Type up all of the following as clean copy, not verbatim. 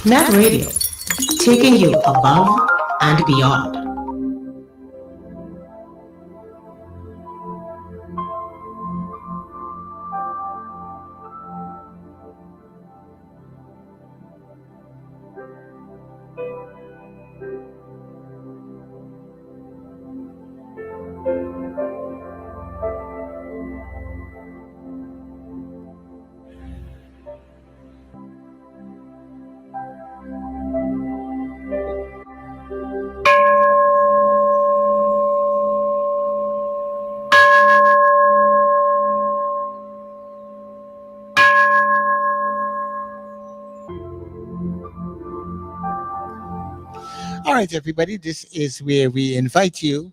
NETT Radio, taking you above and beyond. All right, everybody, this is where we invite you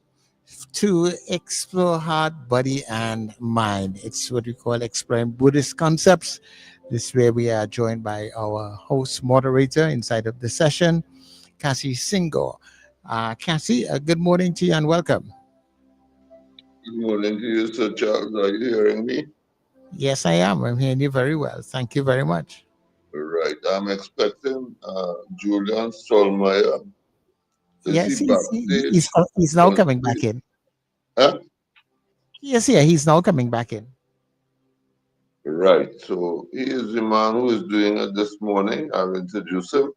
to explore heart, body, and mind. It's what we call Exploring Buddhist Concepts. This is where we are joined by our host moderator inside of the session, Kasi Senghor. Kasi, good morning to you and welcome. Good morning to you, Sir Charles. Are you hearing me? Yes, I am. I'm hearing you very well. Thank you very much. Right. I'm expecting Julian Stolmeyer. Yes, Backstage? he's now coming back in. Huh? Yes, yeah, he's now coming back in. Right. So he is the man who is doing it this morning. I'll introduce him.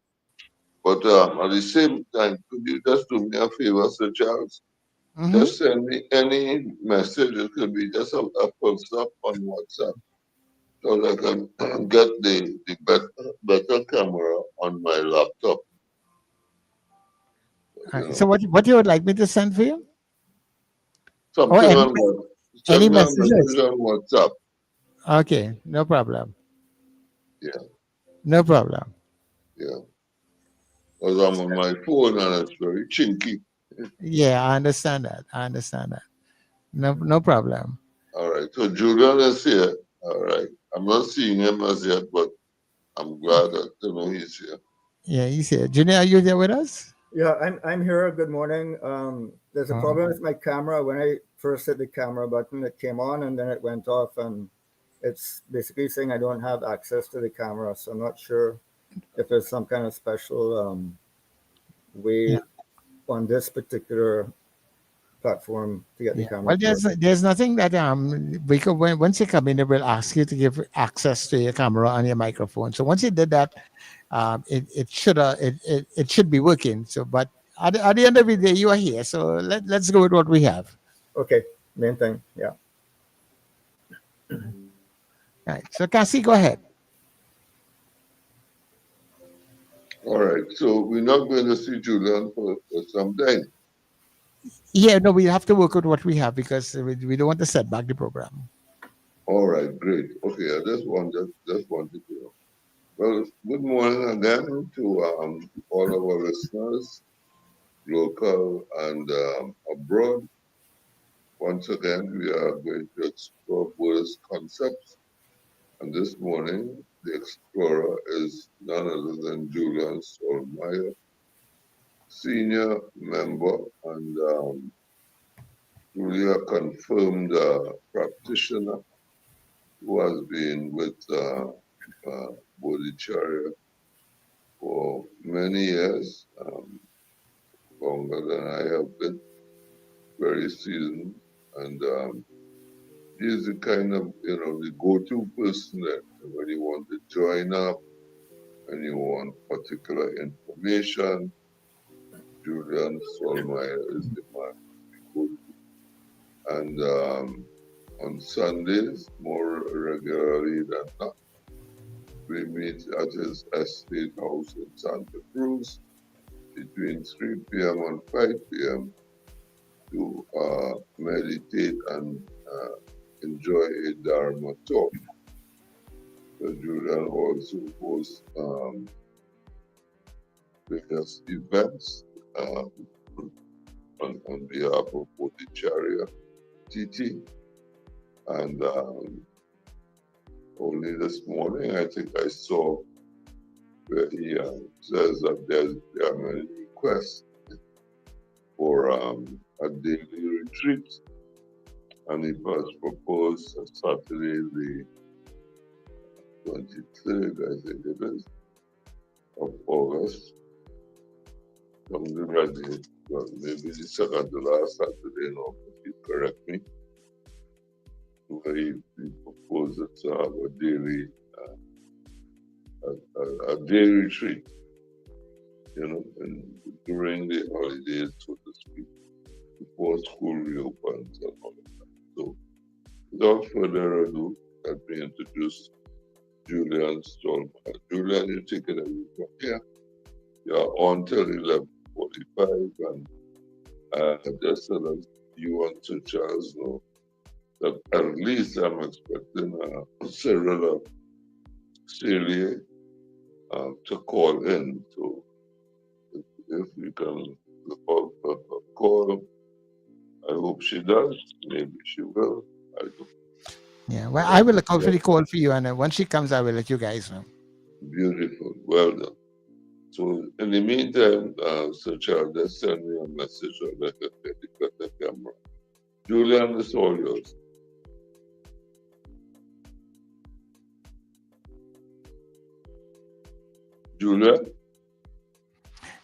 But at the same time, could you just do me a favor, Sir Charles? Mm-hmm. Just send me any message. It could be just a post up on WhatsApp so that I can get the better camera on my laptop. Right. So what you would like me to send for you? Something on any message messages? on WhatsApp. Okay, no problem. Yeah. No problem. Yeah. Because I'm on my phone and it's very chinky. Yeah, I understand that. No problem. All right. So Julian is here. All right. I'm not seeing him as yet, but I'm glad that he's here. Yeah, he's here. Junior, are you there with us? Yeah, I'm here. Good morning. There's a problem with my camera. When I first hit the camera button, it came on and then it went off, and it's basically saying I don't have access to the camera. So I'm not sure if there's some kind of special way on this particular platform to get the camera. Well, there's nothing that we could once you come in, they will ask you to give access to your camera and your microphone. So once you did that, it should be working. So, but at the end of the day, you are here. So let's go with what we have. Okay, main thing, yeah. All right. So Kasi, go ahead. All right. So we're not going to see Julian for some time. Yeah, no, we have to work with what we have because we don't want to set back the program. All right, great. Okay, I just wanted to know. Well, good morning again to all of our listeners, local and abroad. Once again, we are going to explore Buddhist concepts. And this morning, the explorer is none other than Julian Stolmeyer, senior member and truly a confirmed practitioner who has been with Bodhicharya for many years, longer than I have been, very seasoned, and he's the kind of, the go-to person that when you want to join up and you want particular information, Julian Stolmeyer is the man to go to. And on Sundays, more regularly than not, we meet at his estate house in Santa Cruz between 3 p.m. and 5 p.m. to meditate and enjoy a Dharma talk. So Julian also hosts various events on behalf of Bodhicharya TT. And only this morning, I think I saw where he says that there are many requests for a daily retreat. And he has proposed Saturday the 23rd, I think it is, of August. From the ready, well, maybe the second to last Saturday in August, you correct me. Where he proposed to have a day retreat, and during the holidays, so to speak, before school reopens and all of that. So, without further ado, let me introduce Julian Stallman. Julian, you take it away from here. You're on till 11:45, and just to let you and Sir Charles know that at least I'm expecting Cyril of Celia to call in. So if we can look out for her call, I hope she does. Maybe she will. I don't. Yeah, well, I will look out for the call for you, and when she comes, I will let you guys know. Beautiful. Well done. So in the meantime, Sir Charles, just send me a message or let us get the camera. Julian, it's all yours. Julian?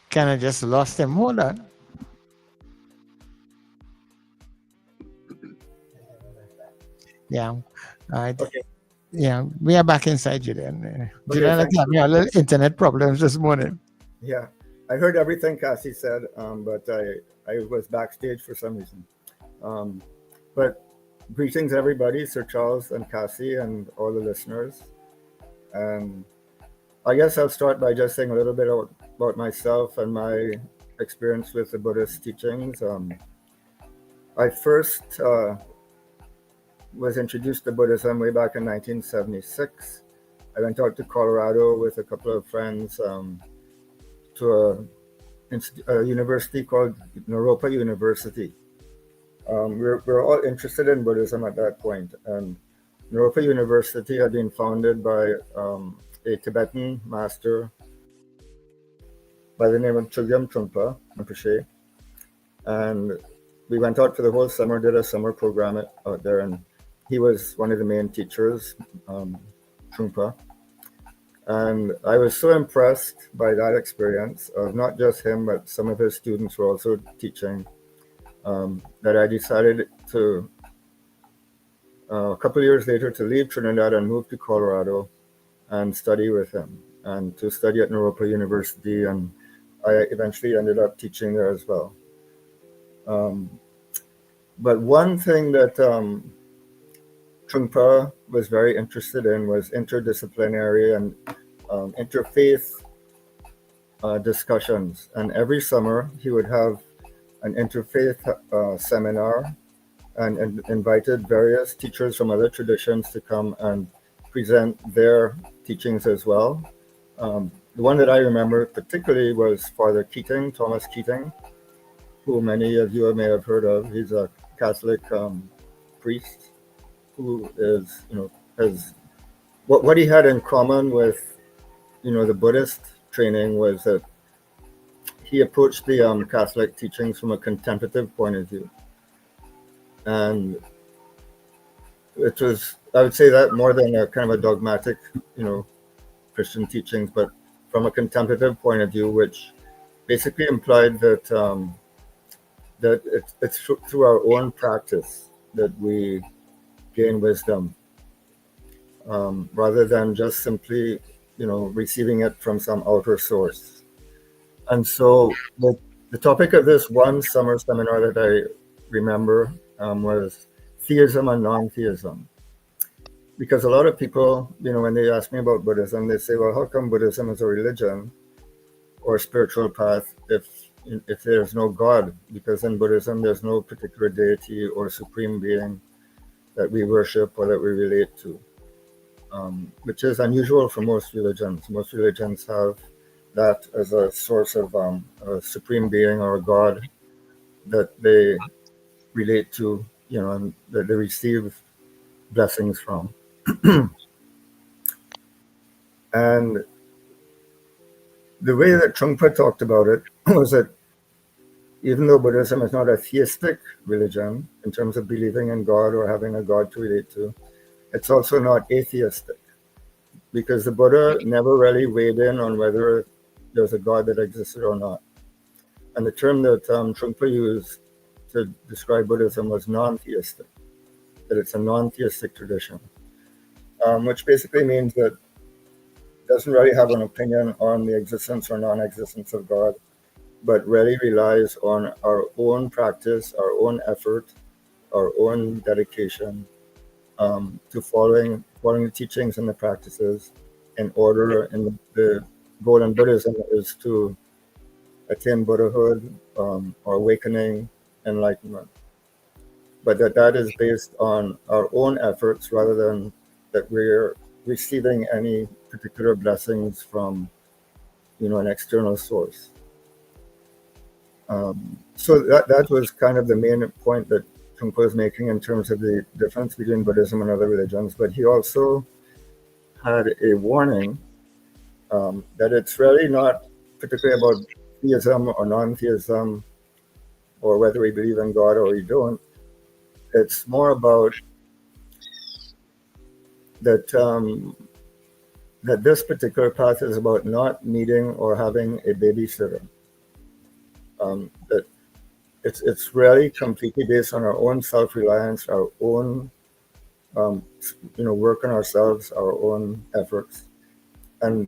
Kind of just lost him. Hold on. Yeah. Okay. Yeah, we are back inside, Julian. Julian, thank we had a little internet problems this morning. Yeah, I heard everything Kasi said, but I was backstage for some reason. But greetings, everybody, Sir Charles and Kasi and all the listeners. And I guess I'll start by just saying a little bit about myself and my experience with the Buddhist teachings. I first was introduced to Buddhism way back in 1976. I went out to Colorado with a couple of friends to a university called Naropa University. We're all interested in Buddhism at that point, and Naropa University had been founded by a Tibetan master by the name of Chogyam Trungpa Rinpoche, and we went out for the whole summer, did a summer program out there, and he was one of the main teachers, Trungpa. And I was so impressed by that experience of not just him, but some of his students were also teaching, that I decided to, a couple of years later, to leave Trinidad and move to Colorado and study with him, and to study at Naropa University. And I eventually ended up teaching there as well. But one thing that Trungpa was very interested in was interdisciplinary and interfaith discussions. And every summer he would have an interfaith seminar and invited various teachers from other traditions to come and present their teachings as well. The one that I remember particularly was Father Keating, Thomas Keating, who many of you may have heard of. He's a Catholic priest who is, has what he had in common with, the Buddhist training was that he approached the Catholic teachings from a contemplative point of view. And it was, I would say that more than a kind of a dogmatic, Christian teachings, but from a contemplative point of view, which basically implied that it's through our own practice that we gain wisdom, rather than just simply, receiving it from some outer source. And so the topic of this one summer seminar that I remember was theism and non-theism. Because a lot of people, when they ask me about Buddhism, they say, well, how come Buddhism is a religion or a spiritual path if there's no God? Because in Buddhism, there's no particular deity or supreme being that we worship or that we relate to, which is unusual for most religions. Most religions have that as a source of a supreme being or a God that they relate to, and that they receive blessings from. And the way that Trungpa talked about it was that even though Buddhism is not a theistic religion in terms of believing in God or having a God to relate to, it's also not atheistic, because the Buddha never really weighed in on whether there's a God that existed or not. And the term that Trungpa used to describe Buddhism was non-theistic, that it's a non-theistic tradition, which basically means that it doesn't really have an opinion on the existence or non-existence of God, but really relies on our own practice, our own effort, our own dedication to following the teachings and the practices in order. And the goal in Buddhism is to attain Buddhahood or awakening, enlightenment. But that is based on our own efforts rather than that we're receiving any particular blessings from, an external source. So that was kind of the main point that Trungpa was making in terms of the difference between Buddhism and other religions. But he also had a warning that it's really not particularly about theism or non-theism or whether we believe in God or we don't. It's more about that that this particular path is about not needing or having a babysitter. That it's really completely based on our own self-reliance, our own work on ourselves, our own efforts, and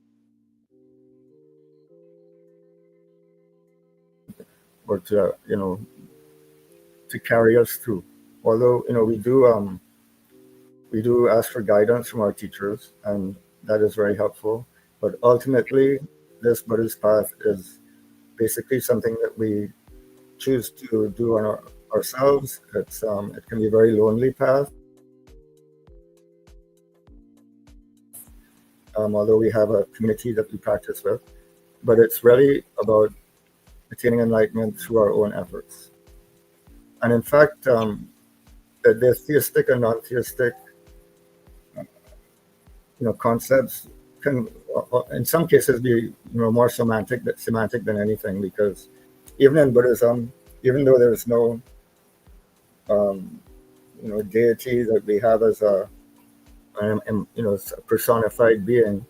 or to to carry us through. Although we do ask for guidance from our teachers, and that is very helpful. But ultimately, this Buddhist path is basically something that we choose to do on ourselves. It can be a very lonely path, although we have a community that we practice with. But it's really about attaining enlightenment through our own efforts. And in fact, the theistic and non-theistic concepts can, in some cases, be more semantic than anything, because even in Buddhism, even though there's no deity that we have as a personified being,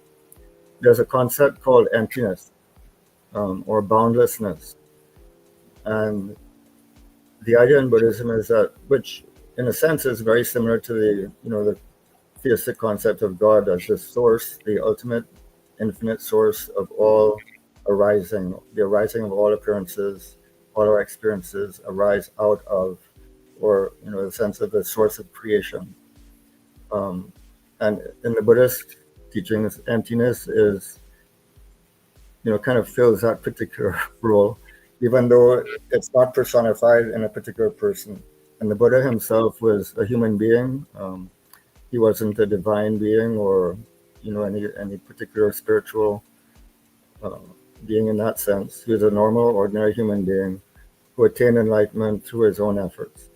there's a concept called emptiness or boundlessness. And the idea in Buddhism is that, which in a sense is very similar to the theistic concept of God as the source, the ultimate infinite source of all arising, the arising of all appearances, all our experiences arise out of, or the sense of the source of creation. And in the Buddhist teachings, emptiness is, kind of fills that particular role, even though it's not personified in a particular person. And the Buddha himself was a human being. He wasn't a divine being or, any particular spiritual being in that sense. He was a normal, ordinary human being who attained enlightenment through his own efforts.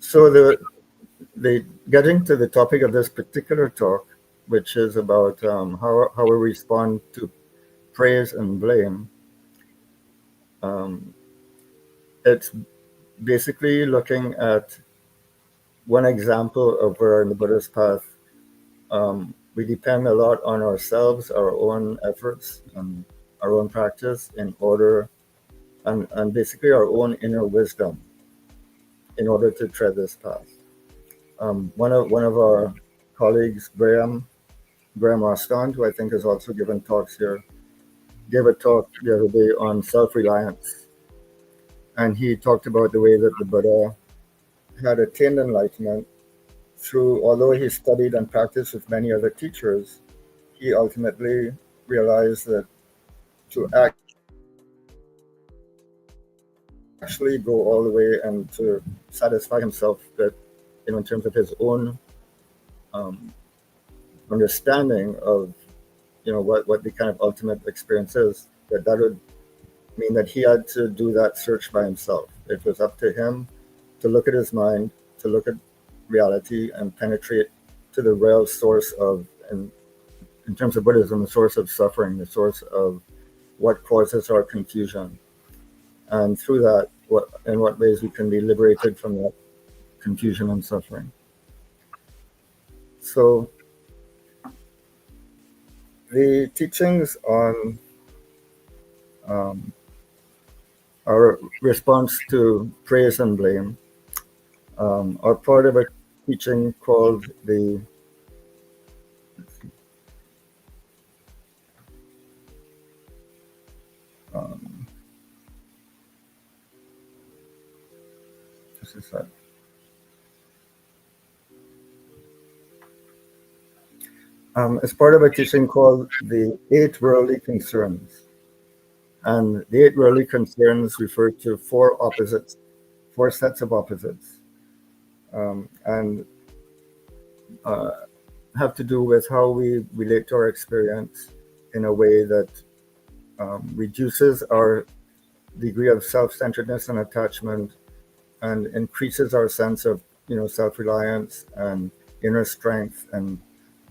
So the getting to the topic of this particular talk, which is about how we respond to praise and blame, it's basically looking at one example of where in the Buddhist path we depend a lot on ourselves, our own efforts, and our own practice in order, and basically our own inner wisdom in order to tread this path. One of our colleagues, Graham Rostand, who I think has also given talks here, gave a talk the other day on self-reliance. And he talked about the way that the Buddha had attained enlightenment through, although he studied and practiced with many other teachers, he ultimately realized that to actually go all the way and to satisfy himself that, in terms of his own understanding of, what the kind of ultimate experience is, that would mean that he had to do that search by himself. It was up to him to look at his mind, to look at reality and penetrate to the real source of, in terms of Buddhism, the source of suffering, the source of what causes our confusion. And through that, in what ways we can be liberated from that confusion and suffering. So The teachings on our response to praise and blame are part of a teaching called the this is that. As part of a teaching called the Eight Worldly Concerns. And the eight worldly concerns refer to four opposites, four sets of opposites, and have to do with how we relate to our experience in a way that reduces our degree of self-centeredness and attachment and increases our sense of self-reliance and inner strength and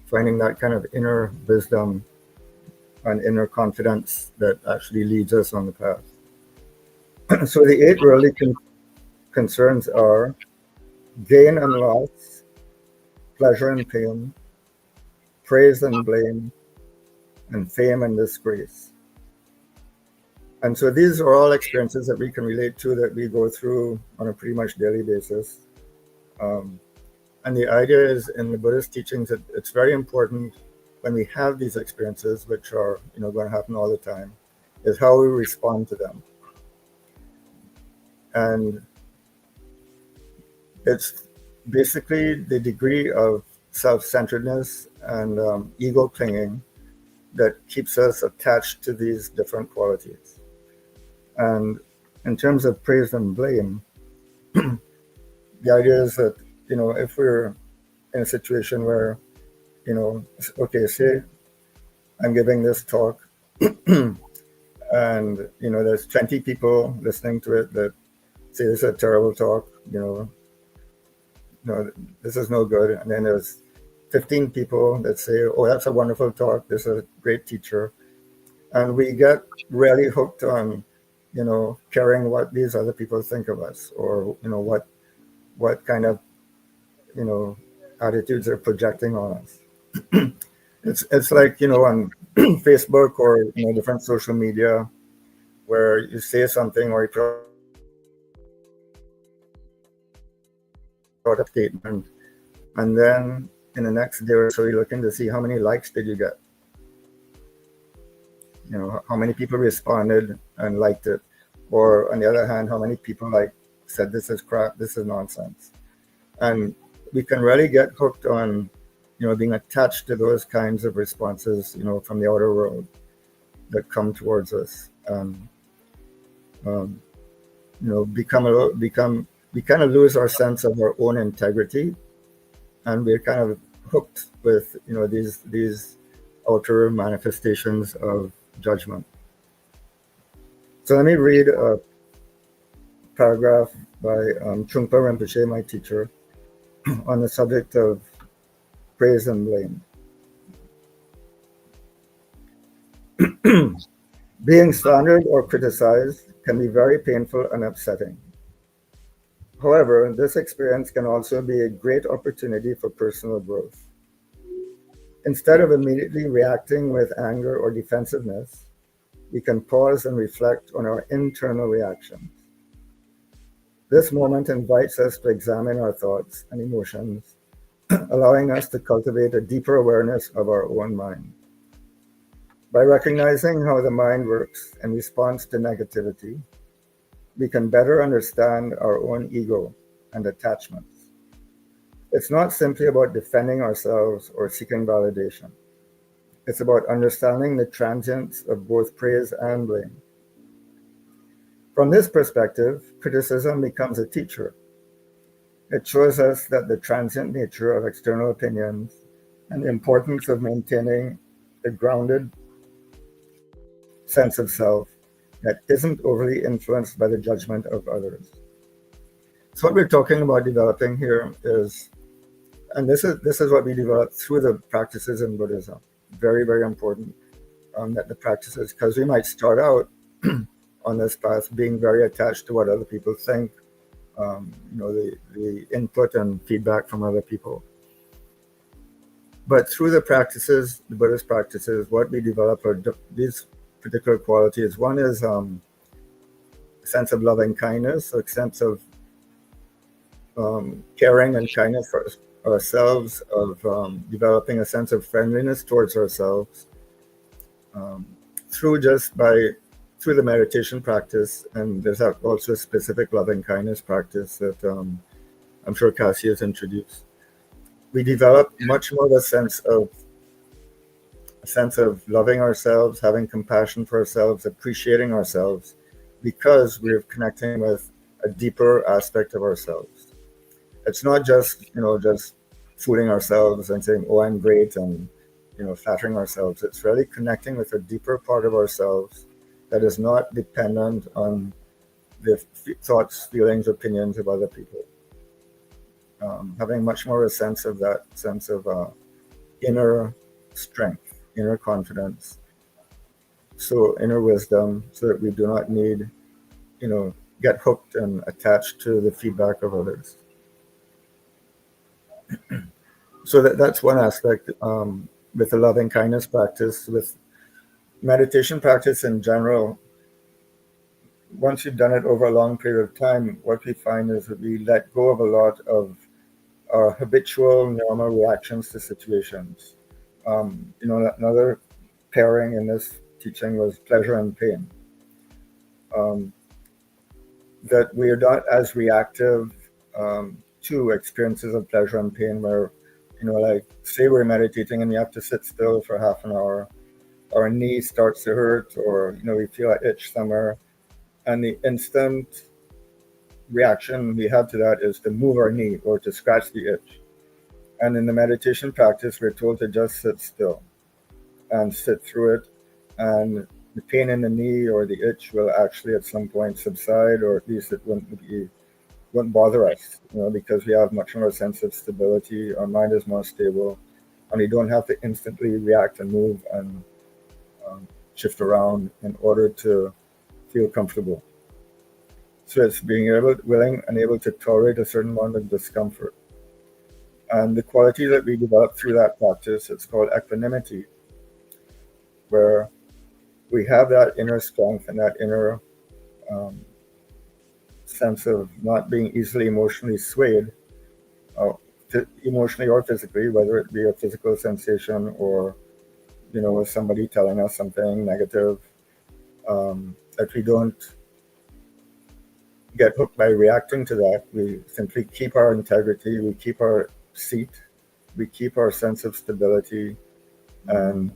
finding that kind of inner wisdom and inner confidence that actually leads us on the path. So the eight worldly concerns are gain and loss, pleasure and pain, praise and blame, and fame and disgrace. And so these are all experiences that we can relate to, that we go through on a pretty much daily basis. And the idea is in the Buddhist teachings that it's very important when we have these experiences, which are going to happen all the time, is how we respond to them. And it's basically the degree of self-centeredness and ego clinging that keeps us attached to these different qualities. And in terms of praise and blame, the idea is that, if we're in a situation where, okay, say I'm giving this talk and, there's 20 people listening to it that say this is a terrible talk, this is no good. And then there's 15 people that say, oh, that's a wonderful talk. This is a great teacher. And we get really hooked on, caring what these other people think of us, or, what kind of, attitudes they're projecting on us. It's like, on Facebook or, different social media where you say something or you put out a statement, and then in the next day or so you're looking to see how many likes did you get, how many people responded and liked it, or on the other hand, how many people said this is crap, this is nonsense. And we can really get hooked on being attached to those kinds of responses from the outer world that come towards us, we kind of lose our sense of our own integrity, and we're kind of hooked with these outer manifestations of judgment. So let me read a paragraph by Trungpa Rinpoche, my teacher, on the subject of praise and blame. Being slandered or criticized can be very painful and upsetting. However, this experience can also be a great opportunity for personal growth. Instead of immediately reacting with anger or defensiveness, we can pause and reflect on our internal reactions. This moment invites us to examine our thoughts and emotions, allowing us to cultivate a deeper awareness of our own mind. By recognizing how the mind works in response to negativity, we can better understand our own ego and attachments. It's not simply about defending ourselves or seeking validation. It's about understanding the transience of both praise and blame. From this perspective, criticism becomes a teacher. It shows us that the transient nature of external opinions and the importance of maintaining a grounded sense of self that isn't overly influenced by the judgment of others. So what we're talking about developing here is, and this is what we develop through the practices in Buddhism. Very, very important that the practices, because we might start out on this path being very attached to what other people think, the input and feedback from other people. But through the practices, the Buddhist practices, what we develop are these particular qualities. One is a sense of loving kindness, a sense of caring and kindness for ourselves, of developing a sense of friendliness towards ourselves, through the meditation practice. And there's also a specific loving kindness practice that I'm sure Kasi has introduced. We develop much more of a sense of loving ourselves, having compassion for ourselves, appreciating ourselves, because we're connecting with a deeper aspect of ourselves. It's not just fooling ourselves and saying, "Oh, I'm great," and flattering ourselves. It's really connecting with a deeper part of ourselves that is not dependent on the thoughts, feelings, opinions of other people. Having much more a sense of inner strength, inner confidence, so inner wisdom, so that we do not need, get hooked and attached to the feedback of others. So that's one aspect with the loving kindness practice. With meditation practice in general, once you've done it over a long period of time, what we find is that we let go of a lot of our habitual normal reactions to situations. Another pairing in this teaching was pleasure and pain. That we are not as reactive to experiences of pleasure and pain, where, like say we're meditating and we have to sit still for half an hour, our knee starts to hurt, or we feel an itch somewhere, and the instant reaction we have to that is to move our knee or to scratch the itch. And in the meditation practice, we're told to just sit still and sit through it, and the pain in the knee or the itch will actually at some point subside, or at least it wouldn't bother us, because we have much more sense of stability. Our mind is more stable, and we don't have to instantly react and move and shift around in order to feel comfortable. So it's being willing and able to tolerate a certain amount of discomfort. And the quality that we develop through that practice, it's called equanimity, where we have that inner strength and that inner sense of not being easily emotionally swayed, emotionally or physically, whether it be a physical sensation or, with somebody telling us something negative, that we don't get hooked by reacting to that. We simply keep our integrity, we keep our seat, we keep our sense of stability. And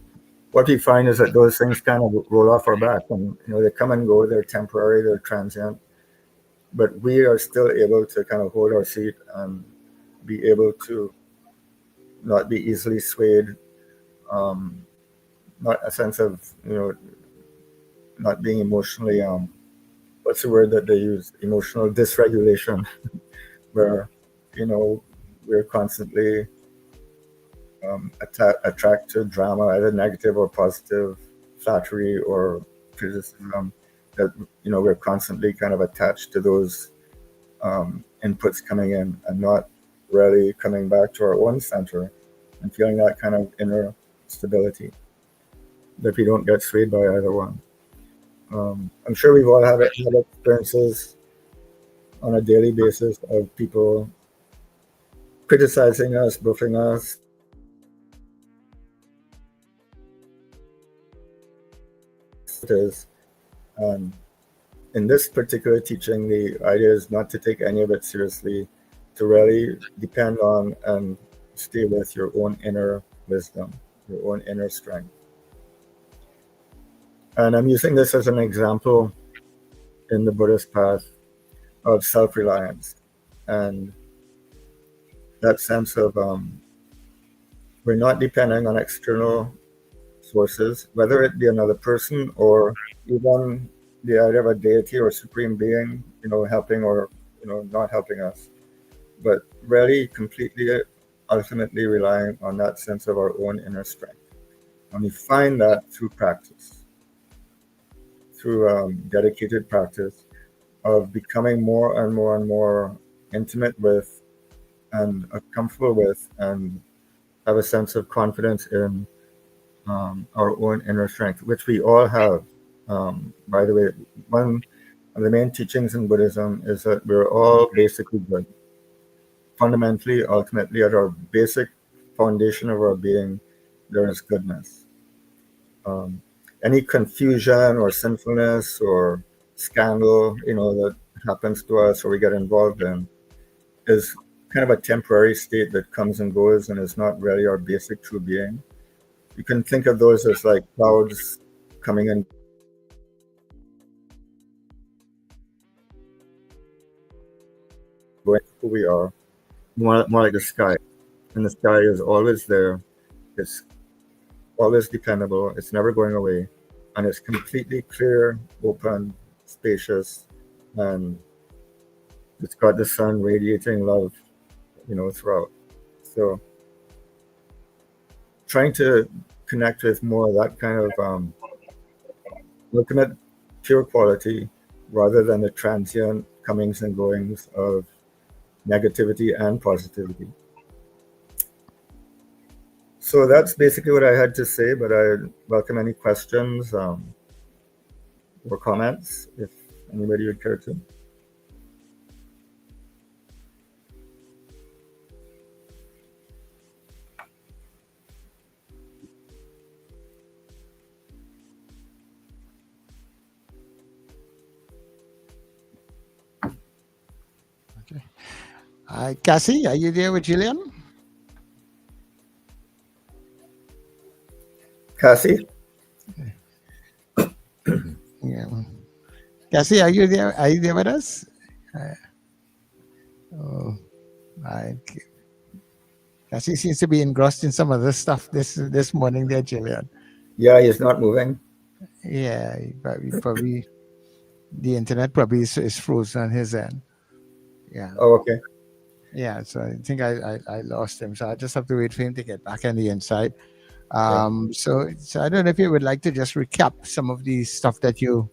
what we find is that those things kind of roll off our back, and they come and go, they're temporary, they're transient, but we are still able to kind of hold our seat and be able to not be easily swayed, not a sense of not being emotionally what's the word that they use, emotional dysregulation, where we're constantly attracted to drama, either negative or positive, flattery or criticism, that we're constantly kind of attached to those inputs coming in, and not really coming back to our own center and feeling that kind of inner stability, that we don't get swayed by either one. I'm sure we've all had experiences on a daily basis of people criticizing us, buffing us, and in this particular teaching, the idea is not to take any of it seriously, to really depend on and stay with your own inner wisdom, your own inner strength. And I'm using this as an example in the Buddhist path of self-reliance, and that sense of we're not depending on external sources, whether it be another person or even the idea of a deity or supreme being, helping or not helping us, but really completely, ultimately relying on that sense of our own inner strength. And we find that through practice, through dedicated practice of becoming more and more and more intimate with and comfortable with and have a sense of confidence in our own inner strength, which we all have. By the way, one of the main teachings in Buddhism is that we're all basically good. Fundamentally, ultimately, at our basic foundation of our being, there is goodness. Um, any confusion or sinfulness or scandal, that happens to us or we get involved in, is kind of a temporary state that comes and goes and is not really our basic true being. You can think of those as like clouds coming and going, who we are, more like the sky. And the sky is always there. It's always dependable. It's never going away. And it's completely clear, open, spacious, and it's got the sun radiating love, throughout. So trying to connect with more of that kind of ultimate pure quality rather than the transient comings and goings of negativity and positivity. So that's basically what I had to say, but I welcome any questions or comments if anybody would care to. Kasi, are you there with Gillian? Kasi? Yeah. Kasi, are you there? Are you there with us? Kasi seems to be engrossed in some other stuff this morning there, Gillian. Yeah, he's not moving. Yeah, probably the internet probably is frozen on his end. Yeah. Oh, okay. Yeah, so I think I lost him. So I just have to wait for him to get back on the inside. So I don't know if you would like to just recap some of the stuff that you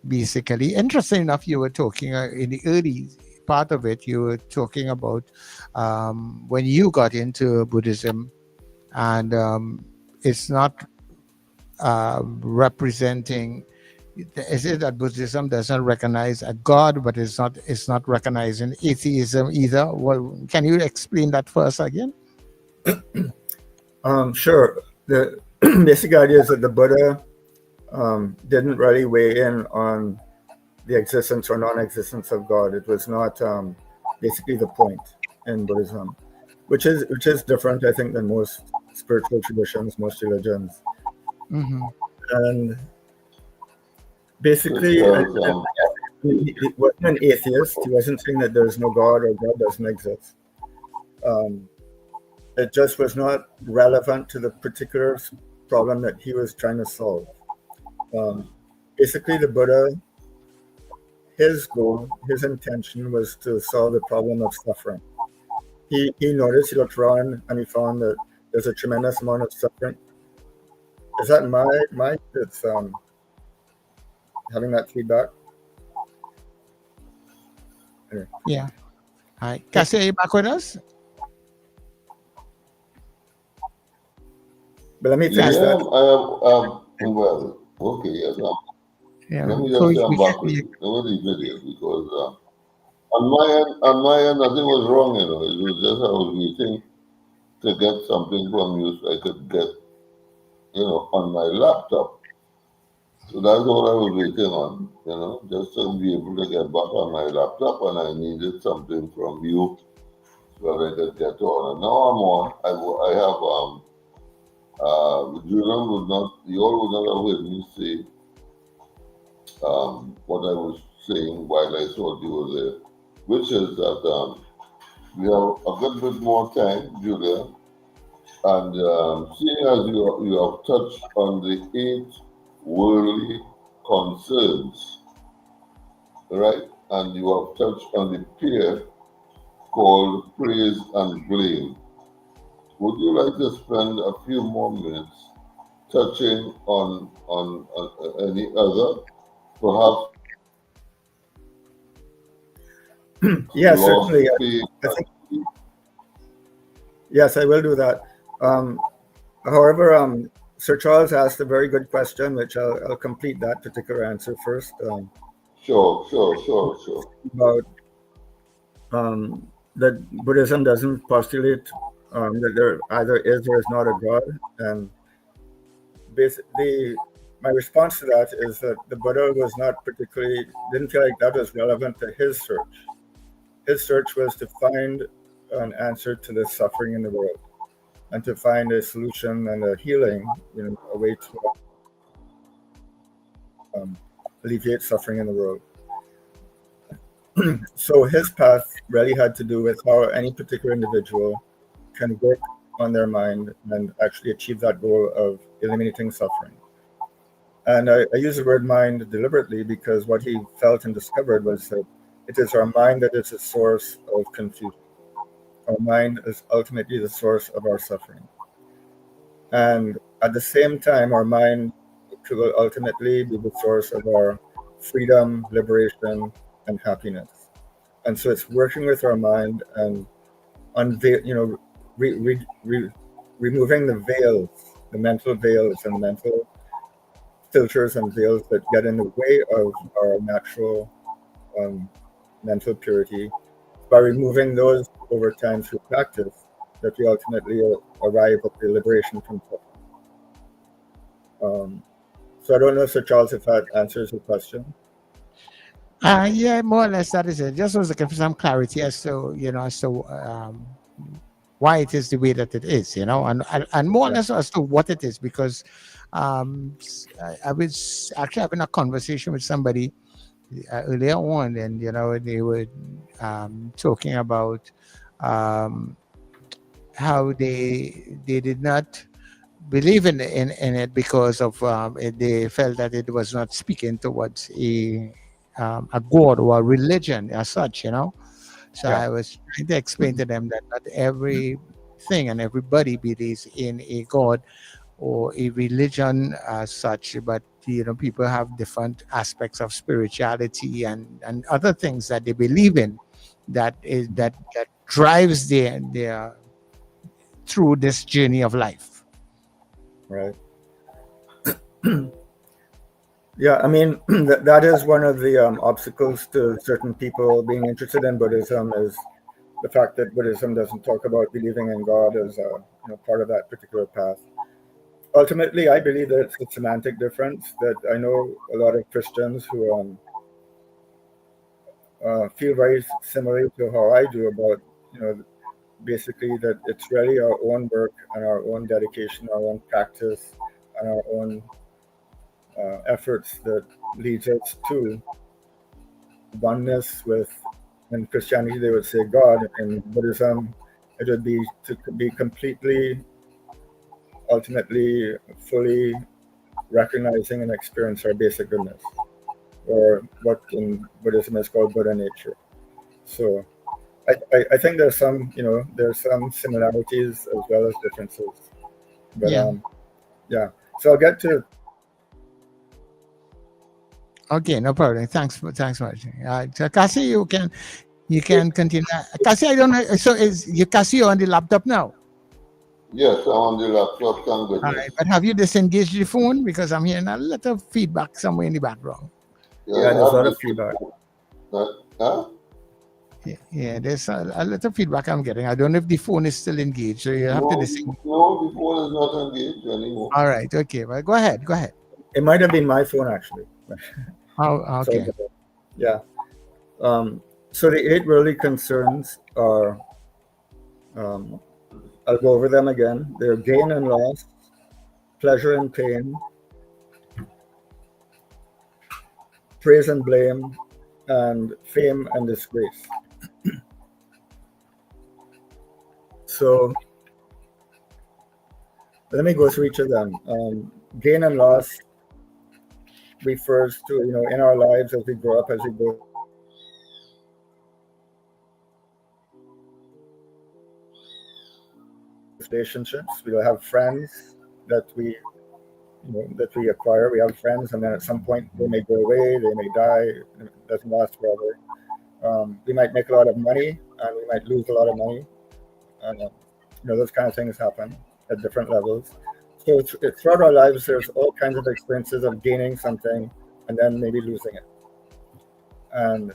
basically, interesting enough, you were talking in the early part of it, you were talking about when you got into Buddhism, and it's not representing. Is it that Buddhism does not recognize a God, but it's not recognizing atheism either? Well, can you explain that first again? Sure. The basic idea is that the Buddha didn't really weigh in on the existence or non-existence of God. It was not basically the point in Buddhism, which is different, I think, than most spiritual traditions, most religions. Mm-hmm. And basically, he wasn't an atheist. He wasn't saying that there's no God or God doesn't exist. It just was not relevant to the particular problem that he was trying to solve. Basically, the Buddha, his goal, his intention was to solve the problem of suffering. He noticed, he looked around, and he found that there's a tremendous amount of suffering. Is that my it's having that feedback? Anyway. Yeah. Hi. Kasi, are you back with us? But let me finish that. Well, okay, yes. Yeah. Let me just say I'm back with the video because on my end, nothing was wrong. It was just I was waiting to get something from you so I could get, on my laptop. So that's what I was waiting on, just to be able to get back on my laptop, and I needed something from you so that I could get on. And now I'm on. I have Julian you all would not have heard me say what I was saying while I thought you were there, which is that we have a good bit more time, Julia, and seeing as you have touched on the 8 worldly concerns, right, and you have touched on the pair called praise and blame, would you like to spend a few more minutes touching on any other, perhaps? Yes, certainly. I think, yes, I will do that. However, Sir Charles asked a very good question, which I'll complete that particular answer first. Sure. About that Buddhism doesn't postulate that there either is or is not a God, and basically my response to that is that the Buddha was not particularly didn't feel like that was relevant to his search. His search was to find an answer to the suffering in the world and to find a solution and a healing, a way to alleviate suffering in the world. So his path really had to do with how any particular individual can work on their mind and actually achieve that goal of eliminating suffering. And I use the word mind deliberately because what he felt and discovered was that it is our mind that is the source of confusion. Our mind is ultimately the source of our suffering. And at the same time, our mind will ultimately be the source of our freedom, liberation, and happiness. And so it's working with our mind and removing the veils, the mental veils and mental filters and veils that get in the way of our natural mental purity. By removing those over time through practice, that we ultimately arrive at the liberation from suffering. So I don't know, Sir Charles, if that answers your question. Yeah, more or less that is it. Just was looking for some clarity as to why it is the way that it is, and more or less as to what it is, because I was actually having a conversation with somebody earlier on, and they were talking about how they did not believe in it because of they felt that it was not speaking towards a god or a religion as such. So I was trying to explain to them that not everything and everybody believes in a god or a religion as such, but people have different aspects of spirituality and other things that they believe in that drives their through this journey of life. Right. Yeah, I mean, that is one of the obstacles to certain people being interested in Buddhism, is the fact that Buddhism doesn't talk about believing in God as part of that particular path. Ultimately, I believe that it's a semantic difference, that I know a lot of Christians who feel very similarly to how I do about, basically that it's really our own work and our own dedication, our own practice, and our own efforts that leads us to oneness with, in Christianity they would say God, in Buddhism it would be to be completely, ultimately, fully recognizing and experience our basic goodness, or what in Buddhism is called Buddha nature. So I think there's some similarities as well as differences, but yeah. So I'll get to. Okay, no problem. Thanks much. So Kasi, you can continue. Kasi, I don't know. So is you Kasi, you're on the laptop now? Yes, I'm on the laptop. Thank All goodness. right, but have you disengaged the phone, because I'm hearing a lot of feedback somewhere in the background? Yeah, there's a lot of feedback. Huh? Yeah, there's a lot of feedback I'm getting. I don't know if the phone is still engaged, so you have to disengage. No, the phone is not engaged anymore. All right, okay. Well, go ahead. It might have been my phone actually. Oh, okay. So, yeah. So the 8 worldly concerns are, I'll go over them again. They're gain and loss, pleasure and pain, praise and blame, and fame and disgrace. So let me go through each of them. Gain and loss refers to, in our lives as we grow up, as we go relationships. We'll have friends that we acquire. We have friends, and then at some point they may go away, they may die. It doesn't last forever. We might make a lot of money, and we might lose a lot of money. Those kind of things happen. at different levels. So throughout our lives, there's all kinds of experiences of gaining something and then maybe losing it. And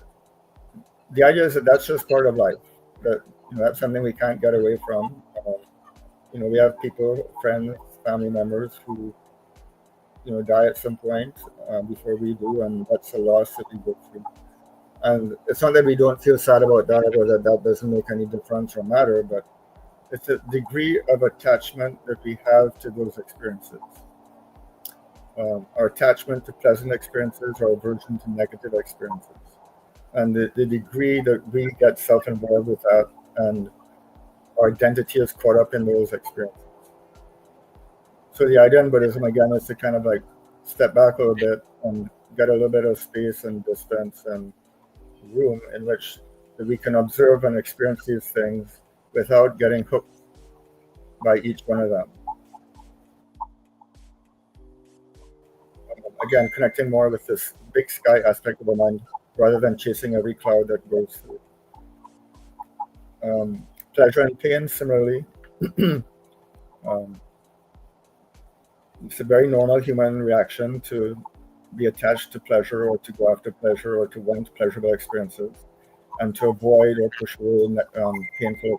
the idea is that that's just part of life. That that's something we can't get away from. We have people, friends, family members who die at some point before we do, and that's a loss that we go through. And it's not that we don't feel sad about that or that doesn't make any difference or matter, but it's a degree of attachment that we have to those experiences. Our attachment to pleasant experiences or aversion to negative experiences. And the degree that we get self-involved with that and our identity is caught up in those experiences. So the idea in Buddhism, again, is to kind of like step back a little bit and get a little bit of space and distance and room in which we can observe and experience these things without getting hooked by each one of them. Again, connecting more with this big sky aspect of the mind rather than chasing every cloud that goes through. Pleasure and pain, similarly. It's a very normal human reaction to be attached to pleasure or to go after pleasure or to want pleasurable experiences and to avoid or push away painful.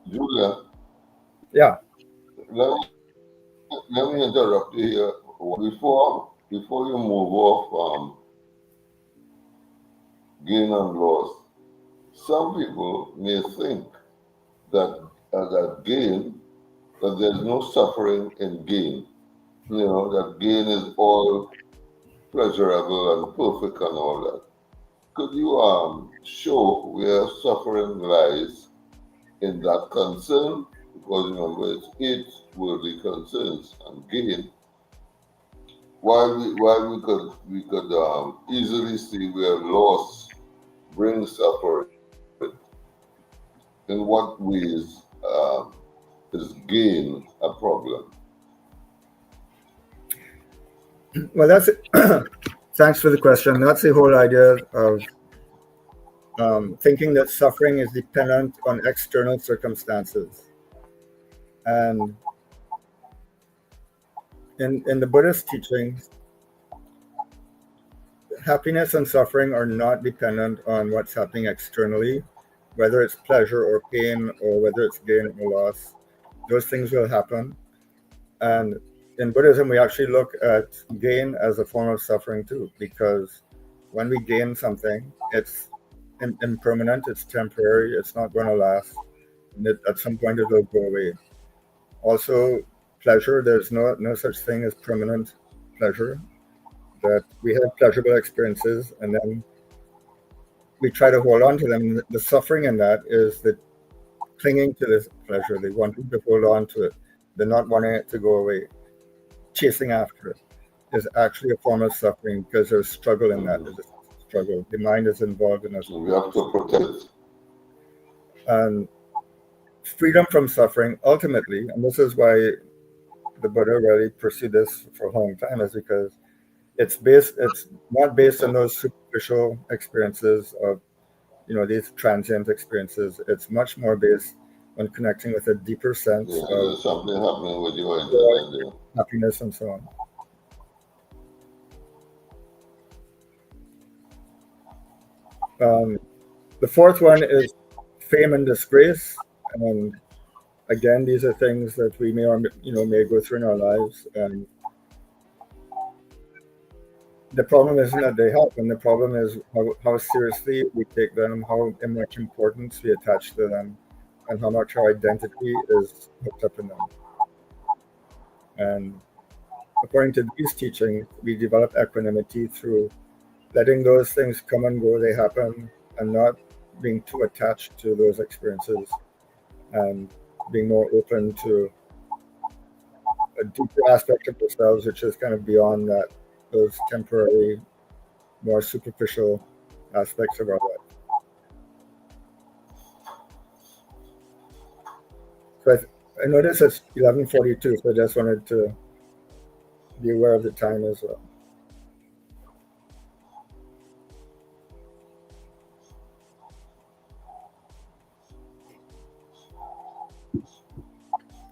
Julia, Yeah. let me interrupt you here. Before you move off gain and loss, some people may think that gain, that there's no suffering in gain. That gain is all pleasurable and perfect and all that. Could you show where suffering lies in that concern? Because remember, it's 8 worldly concerns and gain. While we could easily see where loss brings suffering. In what ways is gain a problem? Well, that's it. Thanks for the question. That's the whole idea of thinking that suffering is dependent on external circumstances. And in the Buddhist teachings, happiness and suffering are not dependent on what's happening externally, whether it's pleasure or pain or whether it's gain or loss. Those things will happen. And in Buddhism, we actually look at gain as a form of suffering too, because when we gain something, it's impermanent, it's temporary, it's not going to last. And at some point, it will go away. Also, pleasure, there's no such thing as permanent pleasure. That we have pleasurable experiences and then we try to hold on to them. The suffering in that is the clinging to this pleasure, the wanting to hold on to it, the not wanting it to go away, chasing after it is actually a form of suffering because there's struggle in that. There's a struggle. The mind is involved in it. So we have to protect it. And freedom from suffering, ultimately, and this is why the Buddha really pursued this for a long time, is because it's not based on those superficial experiences of these transient experiences. It's much more based on connecting with a deeper sense of there's something happening with your internet there. Happiness and so on. The fourth one is fame and disgrace, and again, these are things that we may go through in our lives, and the problem isn't that they happen. The problem is how seriously we take them, how much importance we attach to them, and how much our identity is hooked up in them. And according to these teachings, we develop equanimity through letting those things come and go, they happen, and not being too attached to those experiences, and being more open to a deeper aspect of ourselves, which is kind of beyond that, those temporary, more superficial aspects of our life. So I noticed it's 11:42, so I just wanted to be aware of the time as well.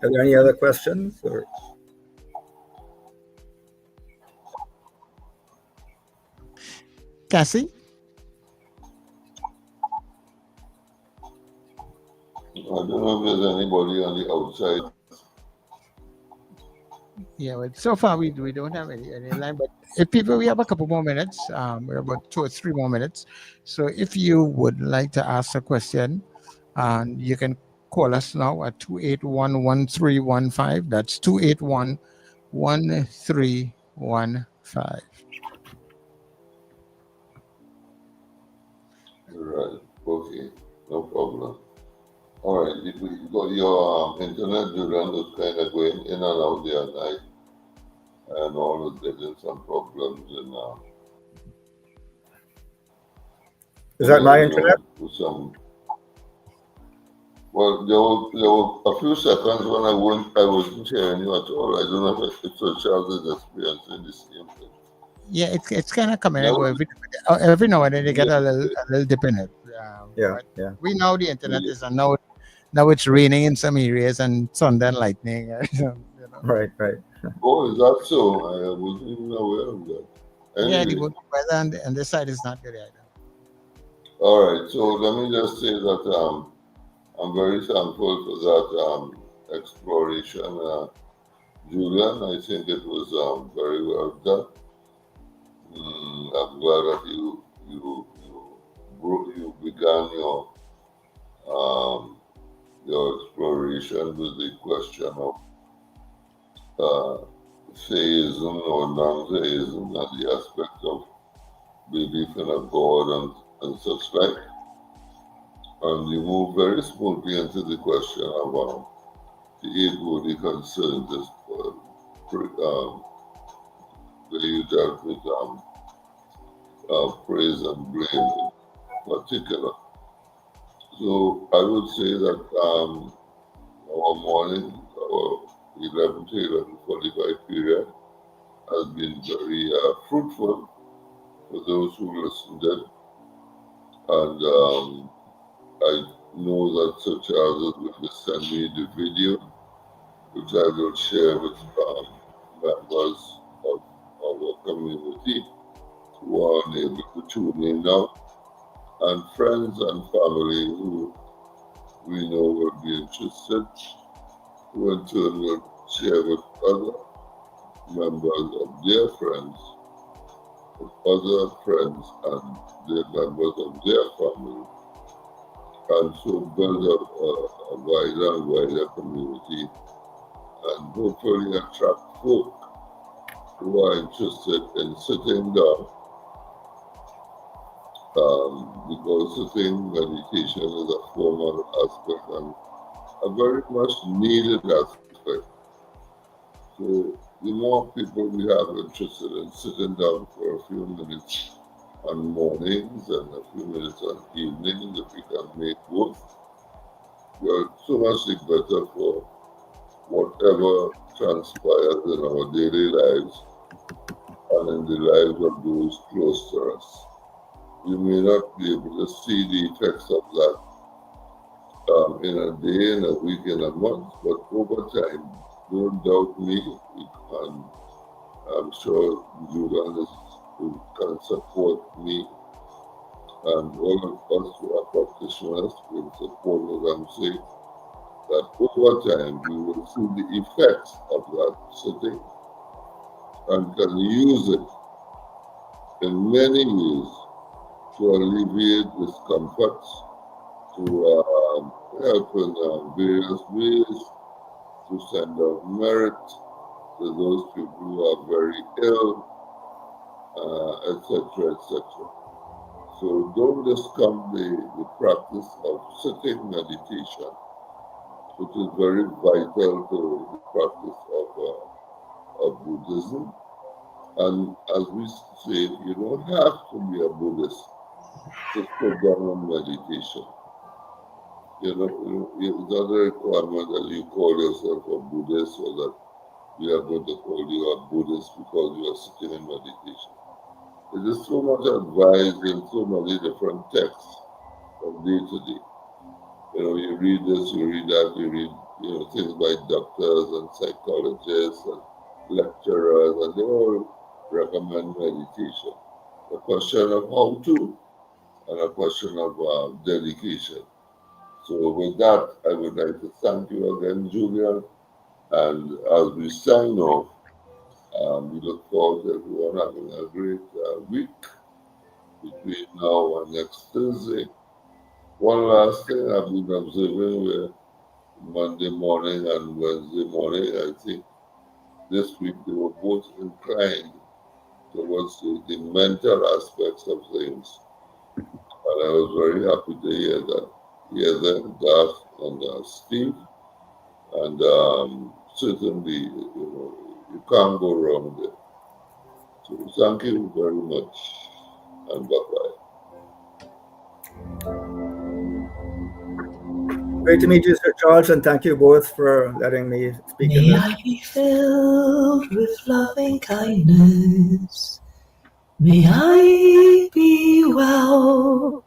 Are there any other questions? Or Cassie? I don't know if there's anybody on the outside. Yeah, well, so far we don't have any line, but if people, we have a couple more minutes. We're about 2 or 3 more minutes. So if you would like to ask a question, you can call us now at 281-1315. That's 281-1315. Right. Okay. No problem. All right. You got your internet, Julian, was kind of going in and out the other night, and all was getting some problems is that my internet? with some. Well, there were a few seconds when I wasn't hearing you at all. I don't know if it's a child is experiencing the same thing. Yeah, it's kind of coming and No. go every now and then they get a little dip in it. Yeah, But yeah. we know the internet is now it's raining in some areas and thunder and lightning. Right, right. Oh, is that so? I wasn't even aware of that. Yeah, the Anyway, weather on this side is not good either. all right. So let me just say that I'm very thankful for that exploration, Julian. I think it was very well done. I'm glad that you began your exploration with the question of theism or non-theism and the aspect of belief in a God and such like. And you move very smoothly into the question of the eight body concerns, where you dealt with praise and blame in particular. So I would say that our morning, our 11 to 11:45 period has been very fruitful for those who listened in. And I know that Sir Charles is going to send me the video, which I will share with members of our community who are unable to tune in now, and friends and family who we know will be interested, who in turn will share with other members of their friends, with other friends and their members of their family, and so build up a wider and wider community and hopefully attract folk who are interested in sitting down, because sitting meditation is a formal aspect and a very much needed aspect. So the more people we have interested in sitting down for a few minutes on mornings and a few minutes on evenings, if we can make both, well, so much the better for whatever transpires in our daily lives and in the lives of those close to us. You may not be able to see the effects of that in a day, in a week, in a month, but over time, don't doubt me, and I'm sure Julian can support me, and all of us who are practitioners will support what I'm saying, that over time we will see the effects of that sitting and can use it in many ways to alleviate discomforts, to help in various ways, to send out merit to those people who are very ill, etc., etc. So don't discount the practice of sitting meditation, which is very vital to the practice of Buddhism. And as we say, you don't have to be a Buddhist to sit down on meditation. It's not a requirement that you call yourself a Buddhist or that we are going to call you a Buddhist because you are sitting in meditation. There is so much advice in so many different texts from day to day. You read this, you read that, you read things by doctors and psychologists and lecturers, and they all recommend meditation. A question of how to, and a question of dedication. So with that, I would like to thank you again, Julian. And as we sign off, we look forward to everyone having a great week between now and next Thursday. One last thing I've been observing where Monday morning and Wednesday morning, I think this week they were both inclined towards the mental aspects of things. And I was very happy to hear that. Hear them, Garth and Steve. And certainly, you can't go wrong there. So thank you very much, and bye-bye. Great to meet you, Sir Charles, and thank you both for letting me speak in May this. I be filled with loving kindness. May I be well.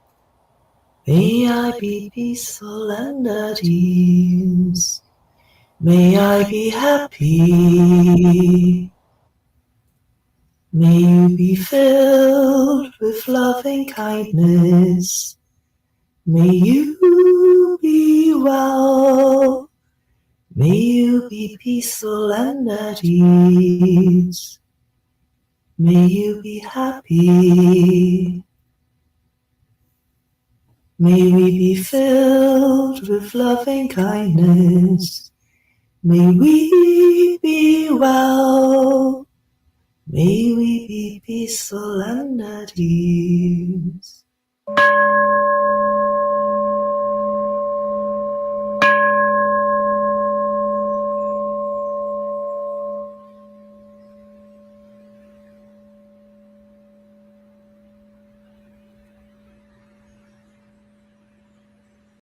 May I be peaceful and at ease. May I be happy. May you be filled with loving kindness. May you be well. May you be peaceful and at ease. May you be happy. May we be filled with loving kindness. May we be well. May we be peaceful and at ease.